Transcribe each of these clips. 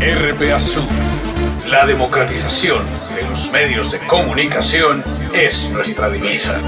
RPA Sur, la democratización de los medios de comunicación es nuestra divisa.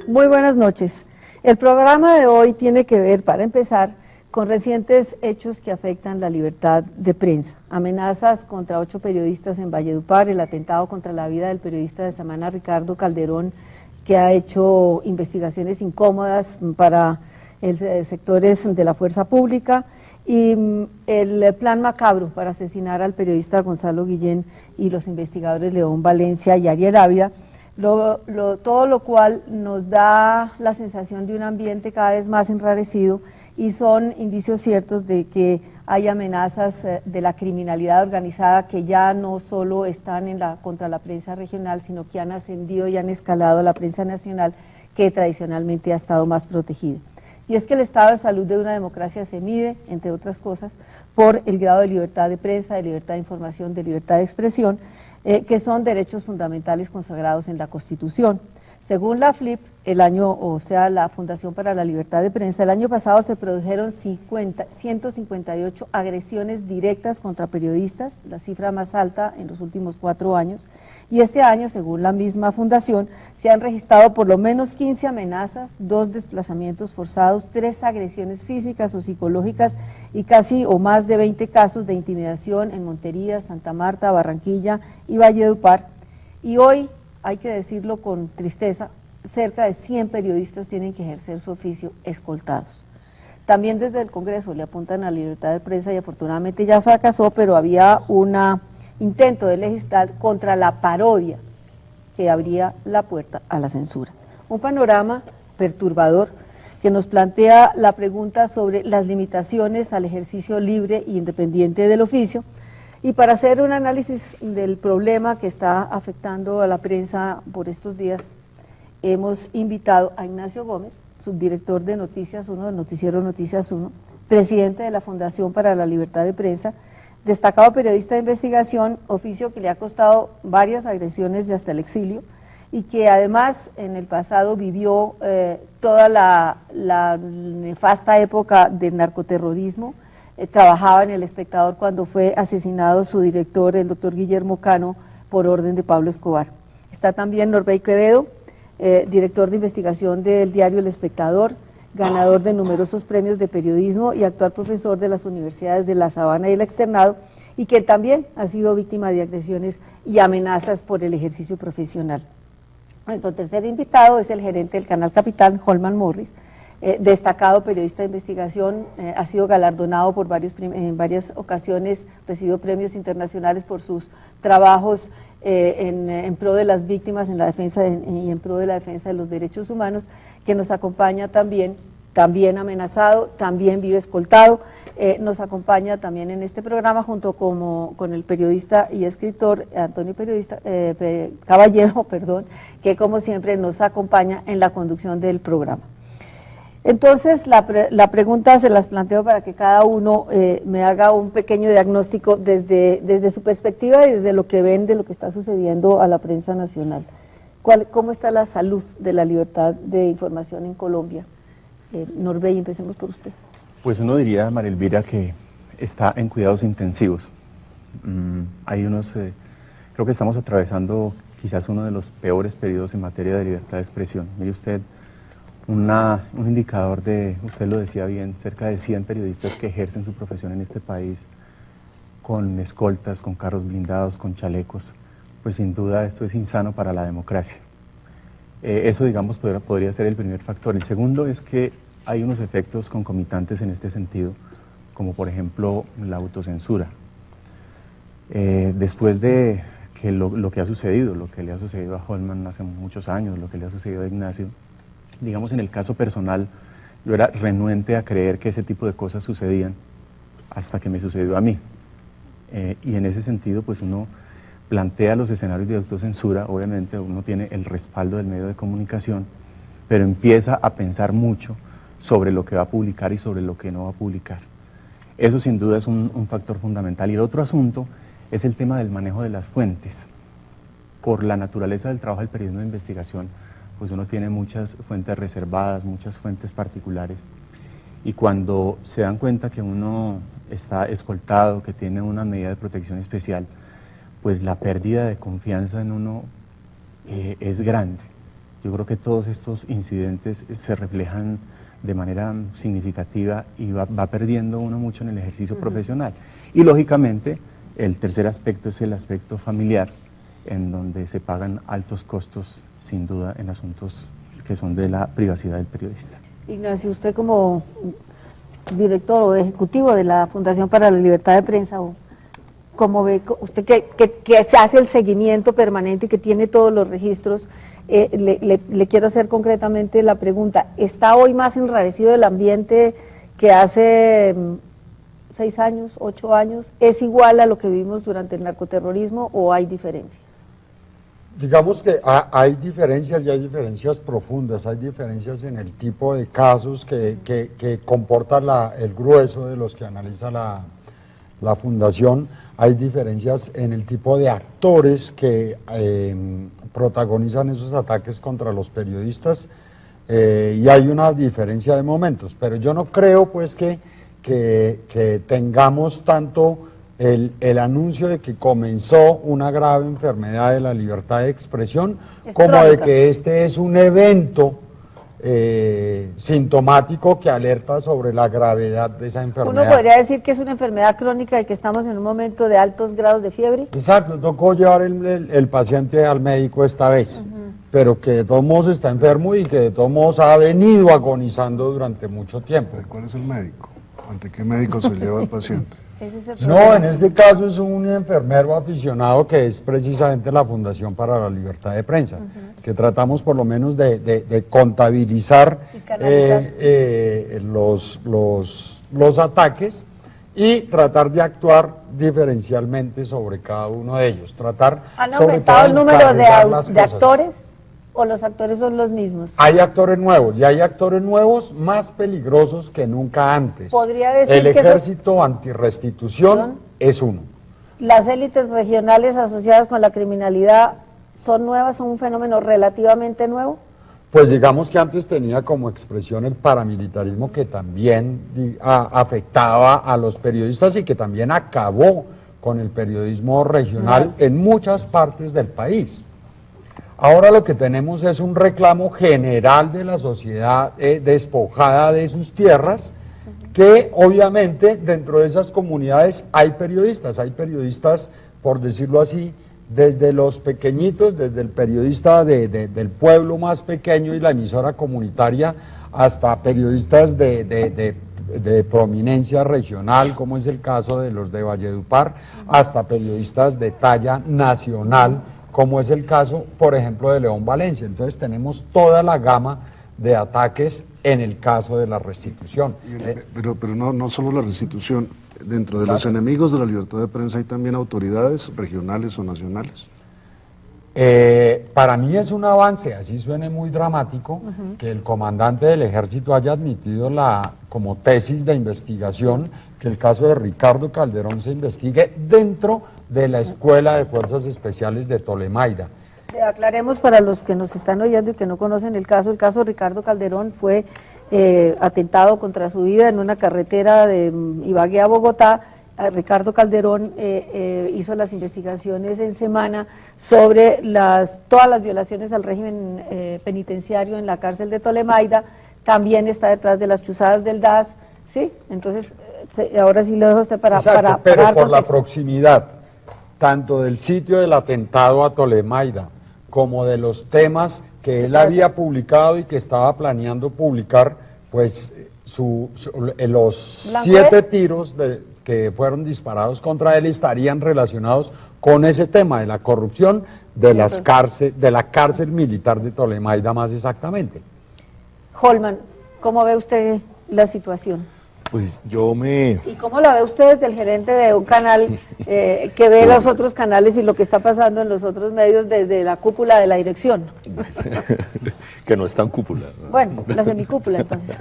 Muy buenas noches. El programa de hoy tiene que ver, para empezar, con recientes hechos que afectan la libertad de prensa. Amenazas contra 8 periodistas en Valledupar, el atentado contra la vida del periodista de Semana Ricardo Calderón, que ha hecho investigaciones incómodas para sectores de la fuerza pública, y el plan macabro para asesinar al periodista Gonzalo Guillén y los investigadores León Valencia y Ariel Ávila. Todo lo cual nos da la sensación de un ambiente cada vez más enrarecido, y son indicios ciertos de que hay amenazas de la criminalidad organizada que ya no solo están contra la prensa regional, sino que han ascendido y han escalado a la prensa nacional, que tradicionalmente ha estado más protegida. Y es que el estado de salud de una democracia se mide, entre otras cosas, por el grado de libertad de prensa, de libertad de información, de libertad de expresión, que son derechos fundamentales consagrados en la Constitución. Según la FLIP, la Fundación para la Libertad de Prensa, el año pasado se produjeron 158 agresiones directas contra periodistas, la cifra más alta en los últimos 4 años, y este año, según la misma fundación, se han registrado por lo menos 15 amenazas, 2 desplazamientos forzados, 3 agresiones físicas o psicológicas y casi o más de 20 casos de intimidación en Montería, Santa Marta, Barranquilla y Valledupar. Y hoy, hay que decirlo con tristeza, cerca de 100 periodistas tienen que ejercer su oficio escoltados. También desde el Congreso le apuntan a la libertad de prensa y afortunadamente ya fracasó, pero había un intento de legislar contra la parodia que abría la puerta a la censura. Un panorama perturbador que nos plantea la pregunta sobre las limitaciones al ejercicio libre e independiente del oficio. Y para hacer un análisis del problema que está afectando a la prensa por estos días, hemos invitado a Ignacio Gómez, subdirector de Noticias 1, del noticiero Noticias 1, presidente de la Fundación para la Libertad de Prensa, destacado periodista de investigación, oficio que le ha costado varias agresiones y hasta el exilio, y que además en el pasado vivió toda la nefasta época del narcoterrorismo. Trabajaba en El Espectador cuando fue asesinado su director, el doctor Guillermo Cano, por orden de Pablo Escobar. Está también Norbey Quevedo, director de investigación del diario El Espectador, ganador de numerosos premios de periodismo y actual profesor de las universidades de La Sabana y el Externado, y que también ha sido víctima de agresiones y amenazas por el ejercicio profesional. Nuestro tercer invitado es el gerente del Canal Capital, Holman Morris, destacado periodista de investigación, ha sido galardonado en varias ocasiones, recibió premios internacionales por sus trabajos en pro de las víctimas, en la defensa y en pro de la defensa de los derechos humanos, que nos acompaña también amenazado, también vive escoltado, nos acompaña también en este programa junto con el periodista y escritor Antonio Caballero, que como siempre nos acompaña en la conducción del programa. Entonces, la pregunta se las planteo para que cada uno me haga un pequeño diagnóstico desde su perspectiva y desde lo que ven de lo que está sucediendo a la prensa nacional. ¿Cómo está la salud de la libertad de información en Colombia? Norbey, empecemos por usted. Pues uno diría, María Elvira, que está en cuidados intensivos. Creo que estamos atravesando quizás uno de los peores periodos en materia de libertad de expresión. Mire usted, un indicador usted lo decía bien, cerca de 100 periodistas que ejercen su profesión en este país, con escoltas, con carros blindados, con chalecos, pues sin duda esto es insano para la democracia. Eso, digamos, podría ser el primer factor. El segundo es que hay unos efectos concomitantes en este sentido, como por ejemplo la autocensura. Después de que lo que ha sucedido, lo que le ha sucedido a Holman hace muchos años, lo que le ha sucedido a Ignacio, digamos, en el caso personal, yo era renuente a creer que ese tipo de cosas sucedían hasta que me sucedió a mí. Y en ese sentido, pues uno plantea los escenarios de autocensura, obviamente uno tiene el respaldo del medio de comunicación, pero empieza a pensar mucho sobre lo que va a publicar y sobre lo que no va a publicar. Eso sin duda es un factor fundamental. Y el otro asunto es el tema del manejo de las fuentes. Por la naturaleza del trabajo del periodismo de investigación, pues uno tiene muchas fuentes reservadas, muchas fuentes particulares, y cuando se dan cuenta que uno está escoltado, que tiene una medida de protección especial, pues la pérdida de confianza en uno es grande. Yo creo que todos estos incidentes se reflejan de manera significativa y va perdiendo uno mucho en el ejercicio profesional. Y lógicamente el tercer aspecto es el aspecto familiar, en donde se pagan altos costos, sin duda, en asuntos que son de la privacidad del periodista. Ignacio, usted como director o ejecutivo de la Fundación para la Libertad de Prensa, ¿cómo ve usted que se hace el seguimiento permanente y que tiene todos los registros? Le quiero hacer concretamente la pregunta, ¿está hoy más enrarecido el ambiente que hace 6 años, 8 años? ¿Es igual a lo que vivimos durante el narcoterrorismo o hay diferencias? Digamos que hay diferencias y hay diferencias profundas, hay diferencias en el tipo de casos que comporta el grueso de los que analiza la Fundación, hay diferencias en el tipo de actores que protagonizan esos ataques contra los periodistas y hay una diferencia de momentos, pero yo no creo pues que tengamos tanto el anuncio de que comenzó una grave enfermedad de la libertad de expresión como crónica, de que este es un evento sintomático que alerta sobre la gravedad de esa enfermedad. Uno podría decir que es una enfermedad crónica y que estamos en un momento de altos grados de fiebre. Exacto, tocó llevar el paciente al médico esta vez, pero que de todos modos está enfermo y que de todos modos ha venido agonizando durante mucho tiempo. ¿Pero cuál es el médico? ¿Ante qué médico se lleva al paciente? No, en este caso es un enfermero aficionado que es precisamente la Fundación para la Libertad de Prensa, que tratamos por lo menos de contabilizar los ataques y tratar de actuar diferencialmente sobre cada uno de ellos. ¿Han aumentado el número de actores o los actores son los mismos? Hay actores nuevos y hay actores nuevos más peligrosos que nunca antes. ¿Podría decir el ejército antirrestitución es uno. ¿Las élites regionales asociadas con la criminalidad son nuevas, son un fenómeno relativamente nuevo? Pues digamos que antes tenía como expresión el paramilitarismo que también afectaba a los periodistas y que también acabó con el periodismo regional en muchas partes del país. Ahora lo que tenemos es un reclamo general de la sociedad despojada de sus tierras, que obviamente dentro de esas comunidades hay periodistas, por decirlo así, desde los pequeñitos, desde el periodista del pueblo más pequeño y la emisora comunitaria, hasta periodistas de prominencia regional, como es el caso de los de Valledupar, hasta periodistas de talla nacional, como es el caso, por ejemplo, de León Valencia. Entonces tenemos toda la gama de ataques en el caso de la restitución. Pero no solo la restitución, dentro de los enemigos de la libertad de prensa hay también autoridades regionales o nacionales. Para mí es un avance, así suene muy dramático, que el comandante del ejército haya admitido como tesis de investigación que el caso de Ricardo Calderón se investigue dentro de la Escuela de Fuerzas Especiales de Tolemaida. Aclaremos para los que nos están oyendo y que no conocen el caso de Ricardo Calderón fue atentado contra su vida en una carretera de Ibagué a Bogotá. Ricardo Calderón hizo las investigaciones en semana sobre todas las violaciones al régimen penitenciario en la cárcel de Tolemaida, también está detrás de las chuzadas del DAS, ¿sí? Entonces, ahora sí lo dejo a usted para pero por la proximidad, tanto del sitio del atentado a Tolemaida, como de los temas que él había publicado y que estaba planeando publicar, pues los 7 tiros que fueron disparados contra él estarían relacionados con ese tema de la corrupción de la cárcel militar de Tolemaida más exactamente. Holman, ¿cómo ve usted la situación? Pues ¿Y cómo la ve usted desde el gerente de un canal que ve los otros canales y lo que está pasando en los otros medios desde la cúpula de la dirección? que no es tan cúpula, ¿no? Bueno, la semicúpula entonces.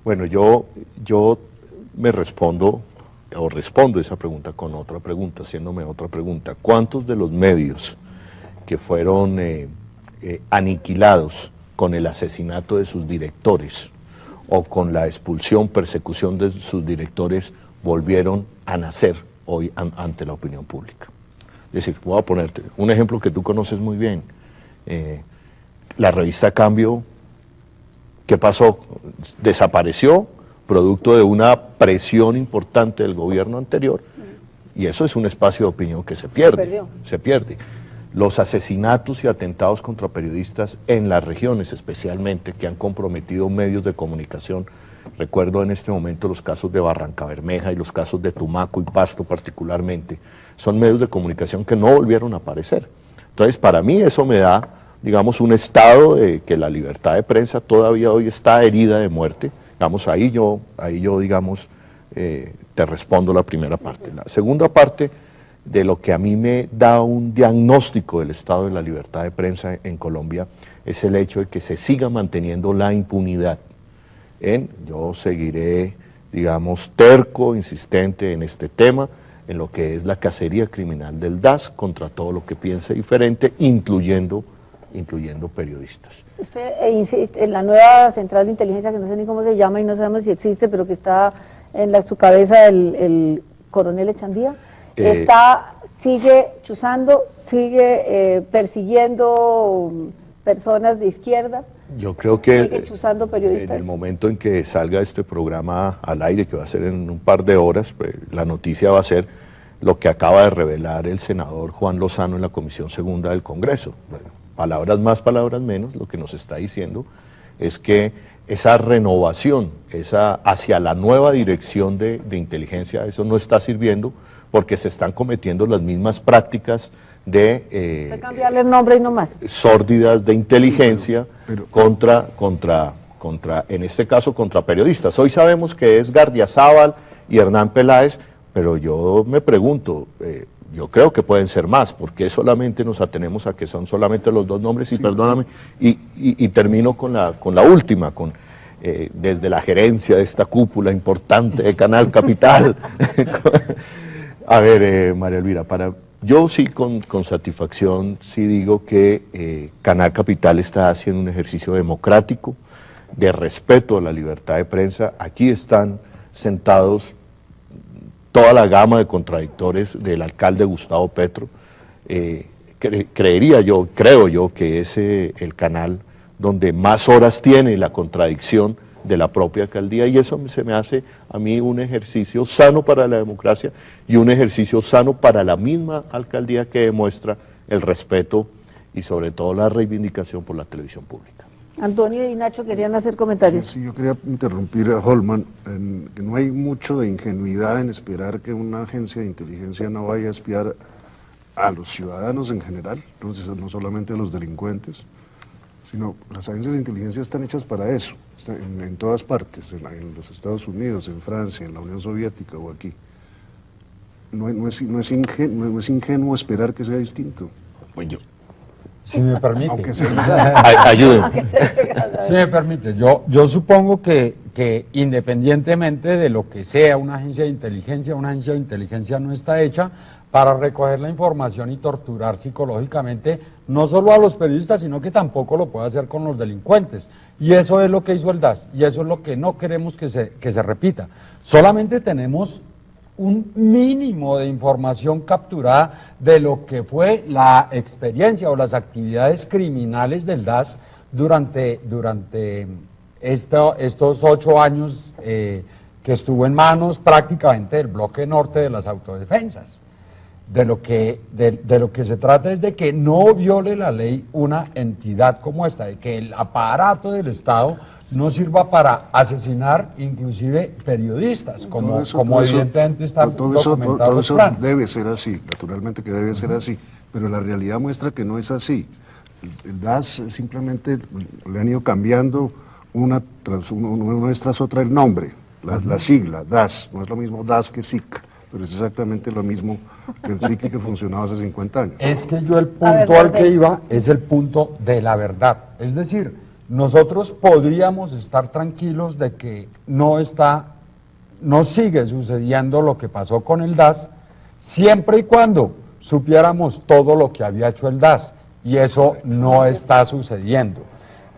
Bueno, yo me respondo esa pregunta con otra pregunta, haciéndome otra pregunta. ¿Cuántos de los medios que fueron aniquilados con el asesinato de sus directores o con la expulsión, persecución de sus directores volvieron a nacer hoy ante la opinión pública? Es decir, voy a ponerte un ejemplo que tú conoces muy bien. La revista Cambio, ¿qué pasó? Desapareció producto de una presión importante del gobierno anterior, y eso es un espacio de opinión que se pierde. Los asesinatos y atentados contra periodistas en las regiones especialmente, que han comprometido medios de comunicación. Recuerdo en este momento los casos de Barrancabermeja y los casos de Tumaco y Pasto particularmente. Son medios de comunicación que no volvieron a aparecer. Entonces, para mí eso me da, digamos, un estado de que la libertad de prensa todavía hoy está herida de muerte. Digamos, ahí yo digamos, te respondo la primera parte. La segunda parte de lo que a mí me da un diagnóstico del estado de la libertad de prensa en Colombia es el hecho de que se siga manteniendo la impunidad. Yo seguiré, digamos, terco, insistente en este tema, en lo que es la cacería criminal del DAS contra todo lo que piense diferente, incluyendo periodistas. Usted insiste en la nueva central de inteligencia, que no sé ni cómo se llama y no sabemos si existe, pero que está en su cabeza el coronel Echandía, sigue chuzando, sigue persiguiendo personas de izquierda. Yo creo que sigue chuzando periodistas. En el momento en que salga este programa al aire, que va a ser en un par de horas, pues, la noticia va a ser lo que acaba de revelar el senador Juan Lozano en la Comisión Segunda del Congreso. Bueno, palabras más, palabras menos, lo que nos está diciendo es que esa renovación, hacia la nueva dirección de inteligencia, eso no está sirviendo porque se están cometiendo las mismas prácticas de cambiarle el nombre y no más. Sórdidas de inteligencia contra, en este caso, contra periodistas. Hoy sabemos que es Gardiazabal y Hernán Peláez, pero yo me pregunto, yo creo que pueden ser más, porque solamente nos atenemos a que son solamente los dos nombres, y perdóname, y termino con la última, desde la gerencia de esta cúpula importante de Canal Capital. A ver, María Elvira, yo sí con satisfacción sí digo que Canal Capital está haciendo un ejercicio democrático, de respeto a la libertad de prensa. Aquí están sentados toda la gama de contradictores del alcalde Gustavo Petro. Creo yo que es el canal donde más horas tiene la contradicción de la propia alcaldía, y eso se me hace a mí un ejercicio sano para la democracia y un ejercicio sano para la misma alcaldía, que demuestra el respeto y sobre todo la reivindicación por la televisión pública. Antonio y Nacho querían hacer comentarios. Sí, yo quería interrumpir a Holman, que no hay mucho de ingenuidad en esperar que una agencia de inteligencia no vaya a espiar a los ciudadanos en general, no solamente a los delincuentes, sino las agencias de inteligencia están hechas para eso, en todas partes, en los Estados Unidos, en Francia, en la Unión Soviética o aquí. No es ingenuo esperar que sea distinto. Pues yo. Si me permite. Aunque sea. Ayúdenme. Si me permite, yo supongo que independientemente de lo que sea una agencia de inteligencia no está hecha para recoger la información y torturar psicológicamente no solo a los periodistas, sino que tampoco lo puede hacer con los delincuentes. Y eso es lo que hizo el DAS, y eso es lo que no queremos que se repita. Solamente tenemos un mínimo de información capturada de lo que fue la experiencia o las actividades criminales del DAS durante estos 8 años que estuvo en manos prácticamente del bloque norte de las autodefensas. De lo que se trata es de que no viole la ley una entidad como esta, de que el aparato del Estado no sirva para asesinar inclusive periodistas, como evidentemente está documentado. Todo eso debe ser así, naturalmente que debe ser así, pero la realidad muestra que no es así. El DAS simplemente le han ido cambiando una vez tras otra el nombre, la sigla, DAS, no es lo mismo DAS que SIC. Pero es exactamente lo mismo que el SIC que funcionaba hace 50 años. Es que yo el punto al que iba es el punto de la verdad. Es decir, nosotros podríamos estar tranquilos de que no sigue sucediendo lo que pasó con el DAS, siempre y cuando supiéramos todo lo que había hecho el DAS, y eso no está sucediendo.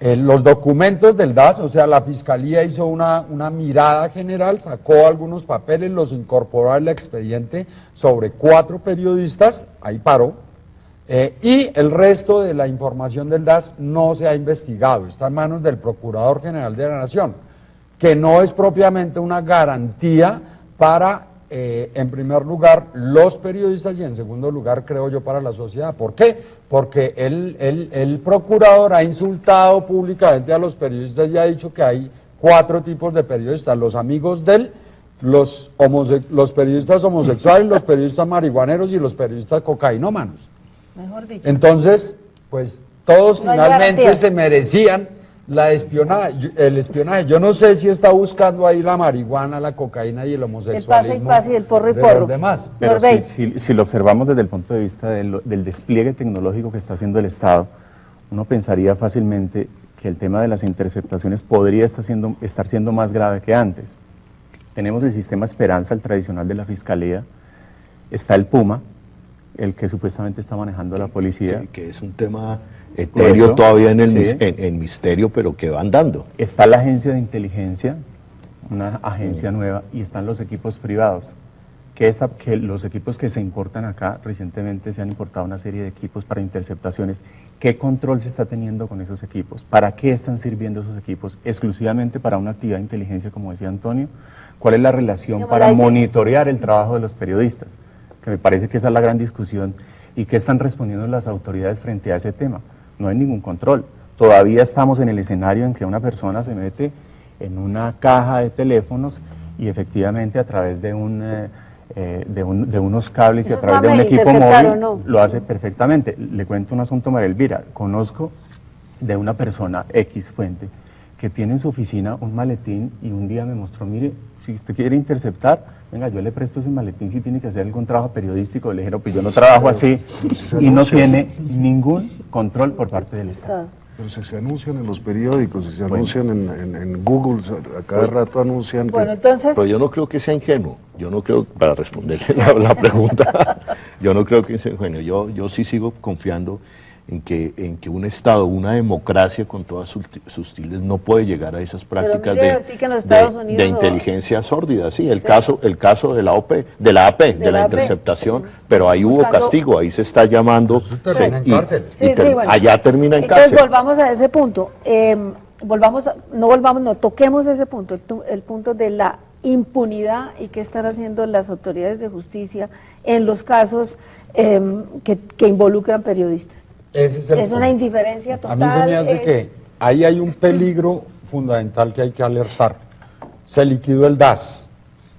Los documentos del DAS, o sea, la Fiscalía hizo una mirada general, sacó algunos papeles, los incorporó al expediente sobre 4 periodistas, ahí paró, y el resto de la información del DAS no se ha investigado, está en manos del Procurador General de la Nación, que no es propiamente una garantía para, en primer lugar, los periodistas y en segundo lugar, creo yo, para la sociedad. ¿Por qué? Porque el procurador ha insultado públicamente a los periodistas y ha dicho que hay 4 tipos de periodistas: los amigos de él, los periodistas homosexuales, los periodistas marihuaneros y los periodistas cocainómanos. Mejor dicho. Entonces, pues todos No hay finalmente garantía. se merecían el espionaje. Yo no sé si está buscando ahí la marihuana, la cocaína y el homosexualismo pase y el porro y de porro. los demás. Pero Norbey. si lo observamos desde el punto de vista del despliegue tecnológico que está haciendo el Estado, uno pensaría fácilmente que el tema de las interceptaciones podría estar siendo más grave que antes. Tenemos el sistema Esperanza, el tradicional de la Fiscalía, está el Puma, el que supuestamente está manejando la policía. Que es un tema etéreo Grueso, todavía en sí. en misterio, pero que va andando. Está la agencia de inteligencia, una agencia nueva, y están los equipos privados. Que los equipos que se importan acá, recientemente se han importado una serie de equipos para interceptaciones. ¿Qué control se está teniendo con esos equipos? ¿Para qué están sirviendo esos equipos? ¿Exclusivamente para una actividad de inteligencia, como decía Antonio? ¿Cuál es la relación para monitorear el trabajo de los periodistas? Que me parece que esa es la gran discusión. ¿Y qué están respondiendo las autoridades frente a ese tema? No hay ningún control. Todavía estamos en el escenario en que una persona se mete en una caja de teléfonos y efectivamente a través de unos cables y a Eso través de un es equipo interceptar, móvil ¿o no? lo hace perfectamente. Le cuento un asunto, María Elvira. Conozco de una persona, X fuente, que tiene en su oficina un maletín y un día me mostró: mire, si usted quiere interceptar, venga, yo le presto ese maletín si tiene que hacer algún trabajo periodístico. Le dijeron, pues yo no trabajo así, y no tiene ningún control por parte del Estado. Pero se anuncian en los periódicos, se anuncian en Google, a cada rato anuncian Bueno, que... entonces, Pero yo no creo que sea ingenuo. Yo no creo, para responderle la pregunta, yo no creo que sea ingenuo. Yo sí sigo confiando en que un Estado, una democracia con todas sus tildes no puede llegar a esas prácticas mire, ahorita en los Estados Unidos, de inteligencia sórdida. Sí, el caso de la AP, de la AP. interceptación, pero ahí hubo Buscando- castigo, ahí se está llamando... termina en cárcel. bueno. Allá termina en Entonces cárcel. volvamos a ese punto. No toquemos ese punto, el punto de la impunidad y qué están haciendo las autoridades de justicia en los casos que involucran periodistas. Ese es el Es una punto. indiferencia A total. mí se me hace es- que ahí hay un peligro fundamental que hay que alertar. Se liquidó el DAS.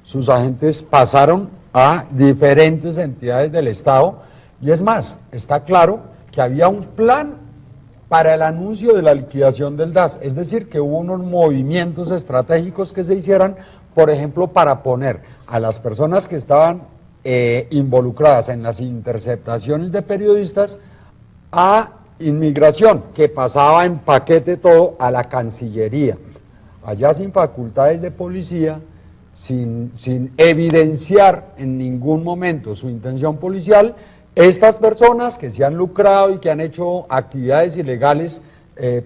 Sus agentes pasaron a diferentes entidades del Estado y es más, está claro que había un plan para el anuncio de la liquidación del DAS. Es decir, que hubo unos movimientos estratégicos que se hicieran, por ejemplo, para poner a las personas que estaban involucradas en las interceptaciones de periodistas a inmigración, que pasaba en paquete todo a la Cancillería. Allá sin facultades de policía, sin evidenciar en ningún momento su intención policial, estas personas que se han lucrado y que han hecho actividades ilegales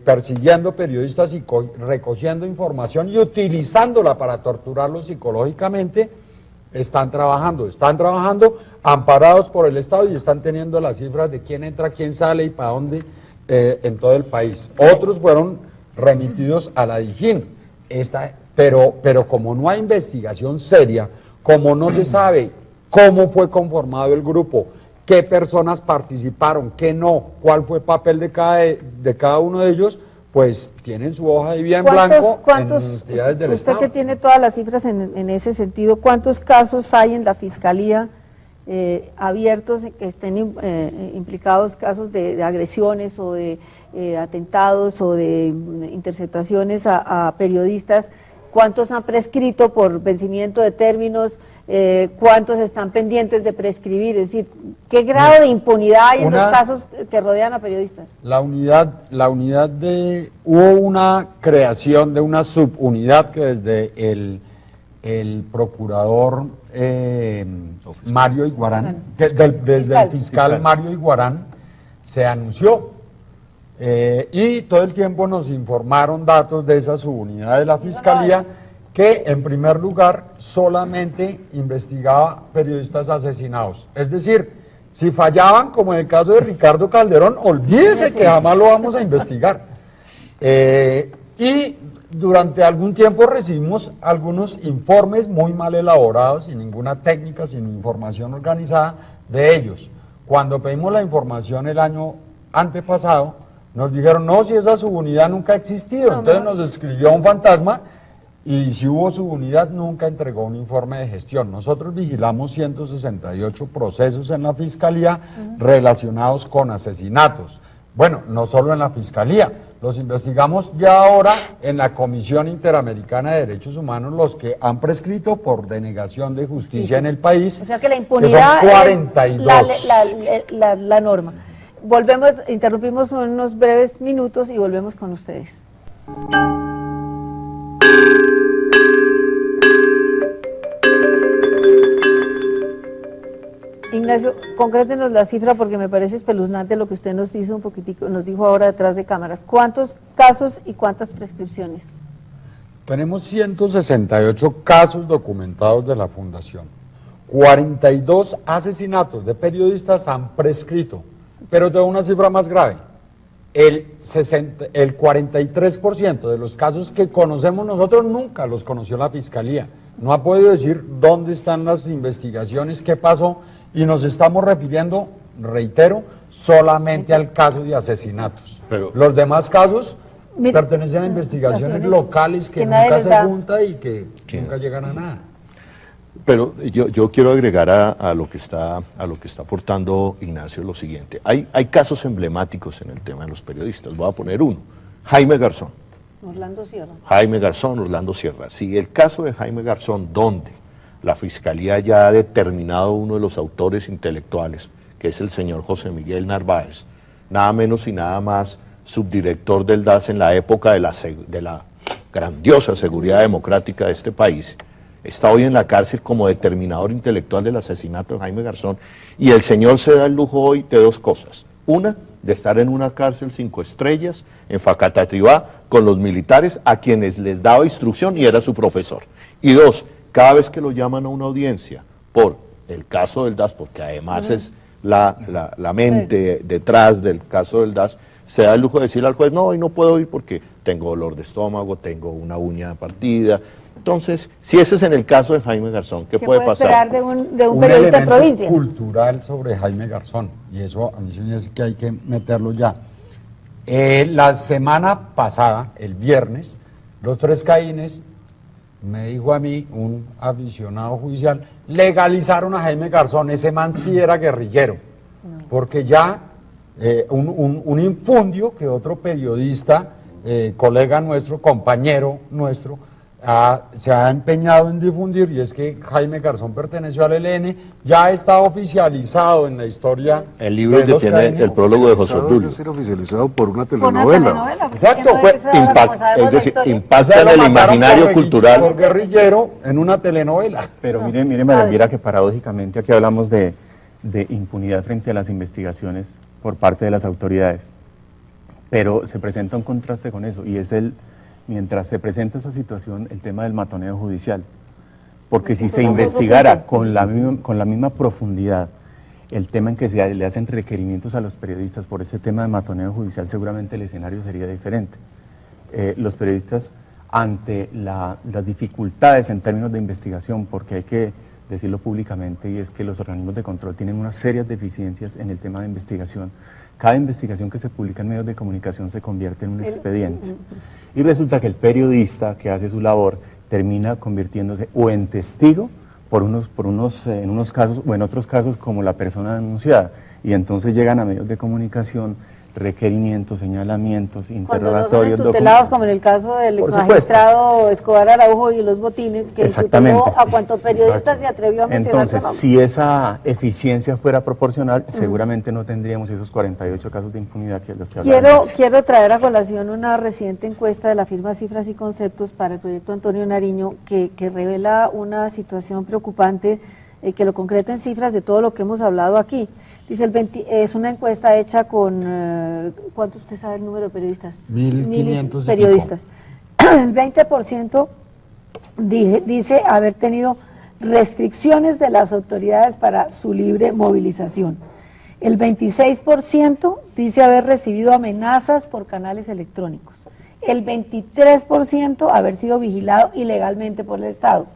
persiguiendo periodistas y recogiendo información y utilizándola para torturarlos psicológicamente, están trabajando amparados por el Estado y están teniendo las cifras de quién entra, quién sale y para dónde en todo el país. Otros fueron remitidos a la DIJÍN, pero como no hay investigación seria, como no se sabe cómo fue conformado el grupo, qué personas participaron, qué no, cuál fue el papel de cada uno de ellos, pues tienen su hoja de vida en blanco en entidades del usted Estado. que tiene todas las cifras en ese sentido, ¿cuántos casos hay en la Fiscalía abiertos que estén implicados casos de agresiones o de atentados o de interceptaciones a periodistas cuántos han prescrito por vencimiento de términos, cuántos están pendientes de prescribir, es decir, ¿qué grado de impunidad hay en los casos que rodean a periodistas? Hubo una creación de una subunidad que desde el procurador Mario Iguarán, desde el fiscal Mario Iguarán, se anunció. Y todo el tiempo nos informaron datos de esa subunidad de la Fiscalía que en primer lugar solamente investigaba periodistas asesinados. Es decir, si fallaban, como en el caso de Ricardo Calderón, olvídese que jamás lo vamos a investigar. Y durante algún tiempo recibimos algunos informes muy mal elaborados, sin ninguna técnica, sin información organizada de ellos. Cuando pedimos la información el año antepasado, nos dijeron, no, si esa subunidad nunca ha existido. Entonces nos escribió un fantasma y si hubo subunidad nunca entregó un informe de gestión. Nosotros vigilamos 168 procesos en la Fiscalía relacionados con asesinatos. Bueno, no solo en la Fiscalía, los investigamos ya ahora en la Comisión Interamericana de Derechos Humanos, los que han prescrito por denegación de justicia en el país. O sea que la impunidad que son 42. es la norma. Volvemos, interrumpimos unos breves minutos y volvemos con ustedes. Ignacio, concrétenos la cifra porque me parece espeluznante lo que usted nos hizo un poquitico, nos dijo ahora detrás de cámaras. ¿Cuántos casos y cuántas prescripciones? Tenemos 168 casos documentados de la Fundación. 42 asesinatos de periodistas han prescrito, pero de una cifra más grave. El 43% de los casos que conocemos nosotros nunca los conoció la Fiscalía. No ha podido decir dónde están las investigaciones, qué pasó, y nos estamos refiriendo, reitero, solamente al caso de asesinatos. Pero los demás casos pertenecen a investigaciones locales que nunca se juntan y que nunca llegan a nada. Pero yo quiero agregar a lo que está aportando Ignacio lo siguiente. Hay casos emblemáticos en el tema de los periodistas. Voy a poner uno. Jaime Garzón. Orlando Sierra. Jaime Garzón, Orlando Sierra. Sí, el caso de Jaime Garzón, donde la Fiscalía ya ha determinado uno de los autores intelectuales, que es el señor José Miguel Narváez, nada menos y nada más subdirector del DAS en la época de la grandiosa seguridad democrática de este país, está hoy en la cárcel como determinador intelectual del asesinato de Jaime Garzón, y el señor se da el lujo hoy de dos cosas. Una, de estar en una cárcel 5 estrellas, en Facatativá, con los militares a quienes les daba instrucción y era su profesor. Y dos, cada vez que lo llaman a una audiencia por el caso del DAS, porque además es la mente detrás del caso del DAS, se da el lujo de decirle al juez, no, hoy no puedo ir porque tengo dolor de estómago, tengo una uña partida. Entonces, si ese es en el caso de Jaime Garzón, ¿qué puede pasar? Esperar de un periodista de provincia? Cultural sobre Jaime Garzón, y eso a mí se me dice que hay que meterlo ya. La semana pasada, el viernes, los Tres Caínes, me dijo a mí, un aficionado judicial, legalizaron a Jaime Garzón, ese man sí era guerrillero, porque ya un infundio que otro periodista, colega nuestro, compañero nuestro, se ha empeñado en difundir, y es que Jaime Garzón perteneció al ELN, ya está oficializado en la historia. El libro que tiene el prólogo de José Obdulio. Va a ser oficializado por una telenovela. Exacto, es decir, impacta en el imaginario cultural. Por guerrillero en una telenovela. Pero mire, María Elvira, que paradójicamente aquí hablamos de impunidad frente a las investigaciones por parte de las autoridades, pero se presenta un contraste con eso, y es mientras se presenta esa situación, el tema del matoneo judicial. Porque si se investigara con la misma profundidad el tema en que le hacen requerimientos a los periodistas por este tema de matoneo judicial, seguramente el escenario sería diferente. Los periodistas, ante las dificultades en términos de investigación, porque hay que decirlo públicamente, y es que los organismos de control tienen unas serias deficiencias en el tema de investigación. Cada investigación que se publica en medios de comunicación se convierte en un expediente. Y resulta que el periodista que hace su labor termina convirtiéndose o en testigo en unos casos, o en otros casos como la persona denunciada. Y entonces llegan a medios de comunicación requerimientos, señalamientos, Cuando no son interrogatorios, tutelados, como en el caso del Por exmagistrado Escobar Araujo y los botines, que Exactamente. tuteló a cuantos periodistas se atrevió a mencionar su Entonces, nombre. si esa eficiencia fuera proporcional, seguramente no tendríamos esos 48 casos de impunidad que los que hablábamos. Quiero traer a colación una reciente encuesta de la firma Cifras y Conceptos para el proyecto Antonio Nariño que revela una situación preocupante que lo concreta en cifras de todo lo que hemos hablado aquí. Dice es una encuesta hecha con, ¿cuánto usted sabe el número de periodistas? 1.500 periodistas. El 20% dice haber tenido restricciones de las autoridades para su libre movilización. El 26% dice haber recibido amenazas por canales electrónicos. El 23% haber sido vigilado ilegalmente por el Estado.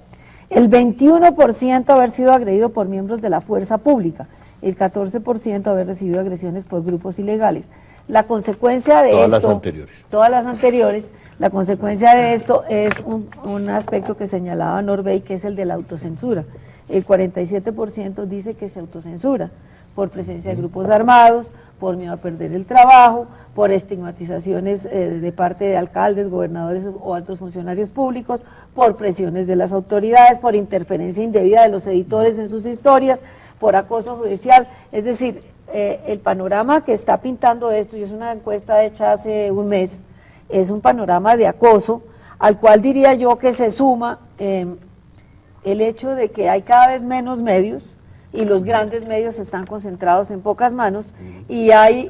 El 21% haber sido agredido por miembros de la fuerza pública. El 14% haber recibido agresiones por grupos ilegales. La consecuencia de Todas esto... las anteriores. Todas las anteriores. La consecuencia de esto es un aspecto que señalaba Norbey, que es el de la autocensura. El 47% dice que se autocensura por presencia de grupos armados, por miedo a perder el trabajo, por estigmatizaciones de parte de alcaldes, gobernadores o altos funcionarios públicos, por presiones de las autoridades, por interferencia indebida de los editores en sus historias, por acoso judicial. Es decir, el panorama que está pintando esto, y es una encuesta hecha hace un mes, es un panorama de acoso, al cual diría yo que se suma el hecho de que hay cada vez menos medios, y los grandes medios están concentrados en pocas manos, y hay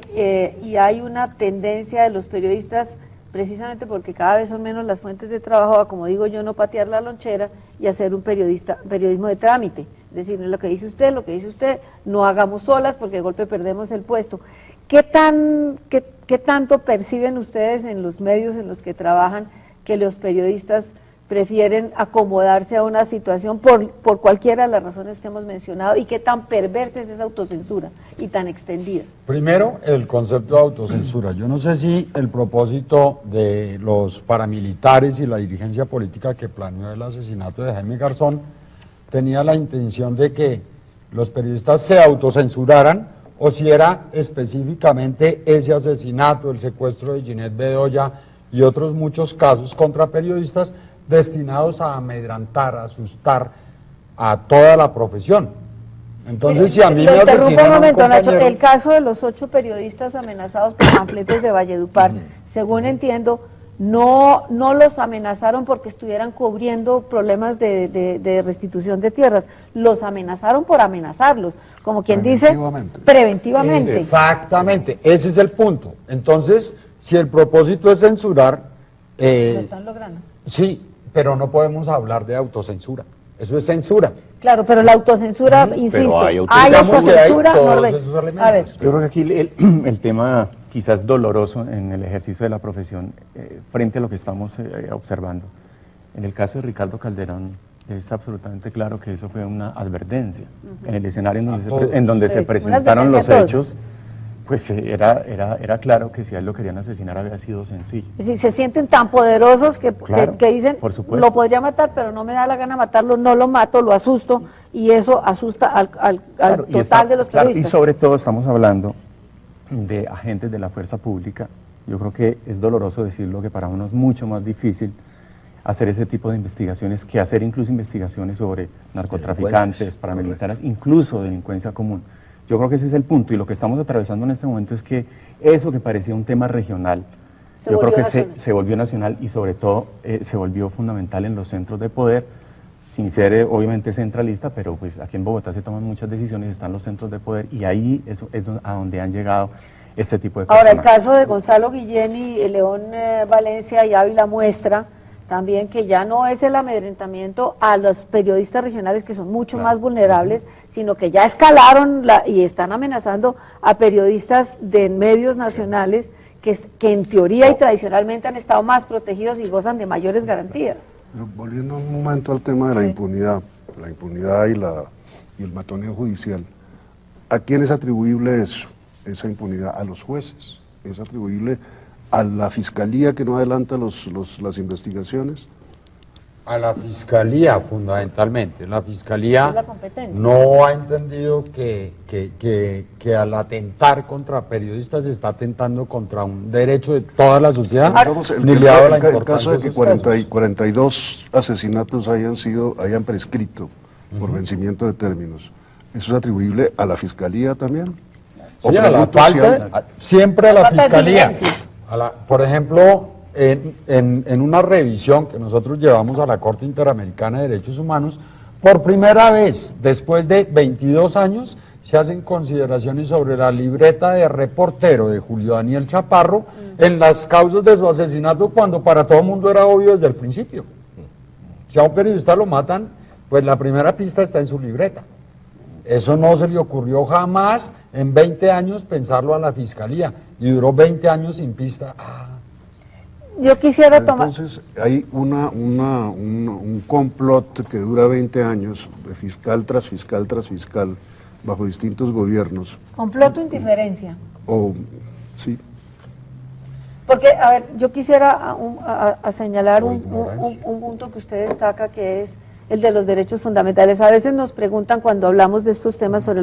una tendencia de los periodistas, precisamente porque cada vez son menos las fuentes de trabajo, a, como digo yo, no patear la lonchera y hacer un periodismo de trámite. Es decir, lo que dice usted, no hagamos solas porque de golpe perdemos el puesto. ¿Qué tanto perciben ustedes en los medios en los que trabajan que los periodistas prefieren acomodarse a una situación por cualquiera de las razones que hemos mencionado, y qué tan perversa es esa autocensura y tan extendida? Primero, el concepto de autocensura. Yo no sé si el propósito de los paramilitares y la dirigencia política que planeó el asesinato de Jaime Garzón tenía la intención de que los periodistas se autocensuraran, o si era específicamente ese asesinato, el secuestro de Ginette Bedoya y otros muchos casos contra periodistas destinados a amedrantar, a asustar a toda la profesión. Entonces, si a mí me asesinan a un compañero... Nacho, el caso de los 8 periodistas amenazados por panfletos de Valledupar, según entiendo, no los amenazaron porque estuvieran cubriendo problemas de restitución de tierras, los amenazaron por amenazarlos, como quien dice, preventivamente. Exactamente, ese es el punto. Entonces, si el propósito es censurar... lo están logrando. Sí, pero no podemos hablar de autocensura. Eso es censura. Claro, pero la autocensura, insisto, hay Digamos que hay autocensura. todos esos elementos. A ver. Yo creo que aquí el tema quizás doloroso en el ejercicio de la profesión, frente a lo que estamos observando. En el caso de Ricardo Calderón, es absolutamente claro que eso fue una advertencia. En el escenario en donde se presentaron los hechos, pues era claro que si a él lo querían asesinar había sido sencillo. Es decir, se sienten tan poderosos que dicen, por supuesto, lo podría matar, pero no me da la gana matarlo, no lo mato, lo asusto, y eso asusta al total de los periodistas. Y sobre todo estamos hablando de agentes de la fuerza pública. Yo creo que es doloroso decirlo, que para uno es mucho más difícil hacer ese tipo de investigaciones que hacer incluso investigaciones sobre narcotraficantes, paramilitares, incluso delincuencia común. Yo creo que ese es el punto, y lo que estamos atravesando en este momento es que eso que parecía un tema regional, yo creo que se volvió nacional, y sobre todo se volvió fundamental en los centros de poder, sin ser obviamente centralista, pero pues aquí en Bogotá se toman muchas decisiones, están los centros de poder, y ahí es a donde han llegado este tipo de personas. Ahora, el caso de Gonzalo Guillén y León Valencia y Ávila muestra también que ya no es el amedrentamiento a los periodistas regionales, que son mucho más vulnerables, sino que ya escalaron y están amenazando a periodistas de medios nacionales que en teoría y tradicionalmente han estado más protegidos y gozan de mayores garantías. Pero volviendo un momento al tema de la impunidad y el matoneo judicial, ¿a quién es atribuible eso, esa impunidad? A los jueces, es atribuible a la fiscalía que no adelanta las investigaciones, A la Fiscalía, fundamentalmente. La Fiscalía Es la competente. no ha entendido que al atentar contra periodistas se está atentando contra un derecho de toda la sociedad, Digamos, ni le ha dado la el importancia caso de que esos casos. 42 asesinatos hayan prescrito por vencimiento de términos, ¿eso es atribuible a la Fiscalía también? Sí, ¿O a la pregunto si hay- falta, siempre a la falta de Fiscalía. diligencia. Por ejemplo, en una revisión que nosotros llevamos a la Corte Interamericana de Derechos Humanos, por primera vez, después de 22 años, se hacen consideraciones sobre la libreta de reportero de Julio Daniel Chaparro en las causas de su asesinato, cuando para todo el mundo era obvio desde el principio. Si a un periodista lo matan, pues la primera pista está en su libreta. Eso no se le ocurrió jamás en 20 años pensarlo a la Fiscalía, y duró 20 años sin pista. Yo quisiera tomar... Entonces hay un complot que dura 20 años, de fiscal tras fiscal tras fiscal, bajo distintos gobiernos. Complot o indiferencia. Sí, Porque, a ver, yo quisiera a señalar O un ignorancia. punto que usted destaca, que es el de los derechos fundamentales. A veces nos preguntan cuando hablamos de estos temas sobre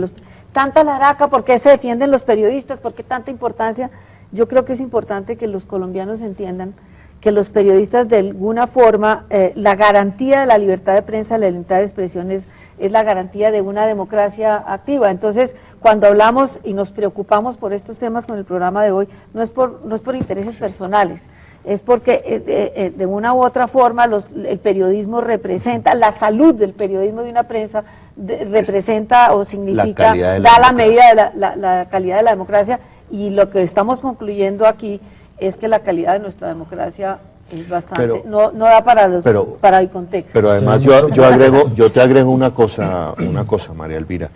tanta laraca, ¿por qué se defienden los periodistas? ¿Por qué tanta importancia? Yo creo que es importante que los colombianos entiendan que los periodistas, de alguna forma, la garantía de la libertad de prensa, la libertad de expresión es la garantía de una democracia activa. Entonces, cuando hablamos y nos preocupamos por estos temas con el programa de hoy, no es por intereses personales, es porque de una u otra forma el periodismo representa, la salud del periodismo de una prensa representa o significa, calidad de la da la democracia. medida de la calidad de la democracia, y lo que estamos concluyendo aquí es que la calidad de nuestra democracia es bastante, no da para Icontec. Pero además yo te agrego una cosa, María Elvira,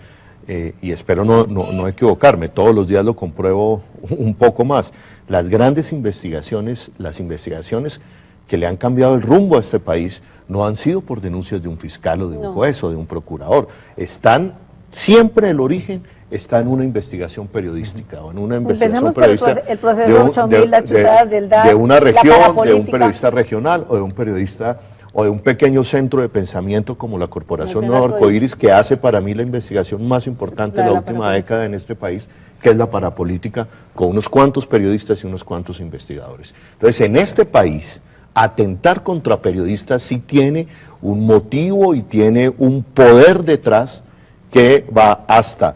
y espero no equivocarme, todos los días lo compruebo un poco más. Las grandes investigaciones, las investigaciones que le han cambiado el rumbo a este país, no han sido por denuncias de un fiscal o de un juez o de un procurador. Siempre el origen está en una investigación periodística o en una investigación Empecemos por periodística el proceso 8000, las chuzadas del DAS, de una la región, de un parapolítica. periodista regional o de un periodista o de un pequeño centro de pensamiento como la Corporación Nacional Nuevo Arcoíris, que hace para mí la investigación más importante La de de la la última parapolítica. década en este país, que es la parapolítica, con unos cuantos periodistas y unos cuantos investigadores. Entonces, en este país, atentar contra periodistas sí tiene un motivo y tiene un poder detrás que va hasta